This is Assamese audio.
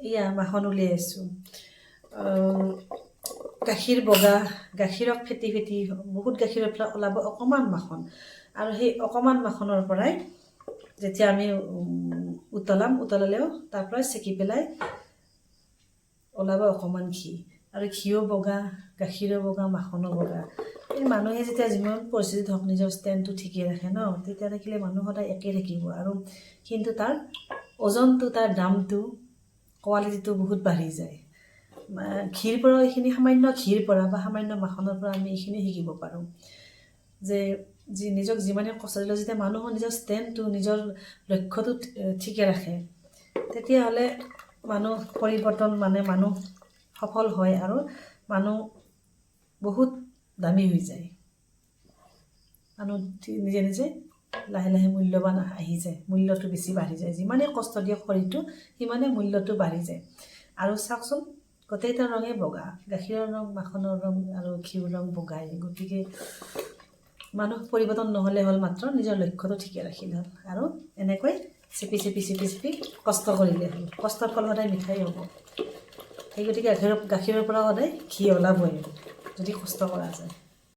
এয়া মাখন উলিয়াই আছোঁ। গাখীৰ বগা, গাখীৰক ফেটি ফেটি বহুত গাখীৰৰ পৰা ওলাব অকণমান মাখন, আৰু সেই অকণমান মাখনৰ পৰাই যেতিয়া আমি উতলালেও তাৰ পৰাই চেকি পেলাই ওলাব অকণমান ঘি, আৰু ঘিও বগা, গাখীৰো বগা, মাখনো বগা। এই মানুহে যেতিয়া যিমান পৰিস্থিতিত হওক নিজৰ ষ্টেণ্ডটো ঠিকেই ৰাখে ন, তেতিয়া দেখিলে মানুহ সদায় একেই থাকিব, আৰু কিন্তু তাৰ ওজনটো, তাৰ দামটো, কোৱালিটিটো বহুত বাঢ়ি যায়। ঘিৰ পৰা এইখিনি, সামান্য ঘিৰ পৰা বা সামান্য মাখনৰ পৰা আমি এইখিনি শিকিব পাৰোঁ যে নিজক যিমানে কষ্ট দিলেও যেতিয়া মানুহৰ নিজৰ ষ্টেণ্ডটো, নিজৰ লক্ষ্যটো ঠিকে ৰাখে, তেতিয়াহ'লে মানুহ পৰিৱৰ্তন, মানে মানুহ সফল হয়, আৰু মানুহ বহুত দামী হৈ যায়। মানুহ নিজে নিজে লাহে লাহে মূল্যৱান আহি যায়, মূল্যটো বেছি বাঢ়ি যায়। যিমানেই কষ্ট দিয়ক শৰীৰটো, সিমানেই মূল্যটো বাঢ়ি যায়। আৰু চাওকচোন, গোটেইটা ৰঙেই বগা, গাখীৰৰ ৰং, মাখনৰ ৰং আৰু ঘিউৰ ৰং বগাই। গতিকে মানুহ পৰিৱৰ্তন নহ'লে হ'ল, মাত্ৰ নিজৰ লক্ষ্যটো ঠিকে ৰাখিলে হ'ল, আৰু এনেকৈ চেপি চেপি চেপি চেপি কষ্ট কৰিলে হ'ল। কষ্টৰ ফল সদায় মিঠাই হ'ব। সেই গতিকে গাখীৰৰ পৰা সদায় ঘি ওলাবই যদি কষ্ট কৰা যায়।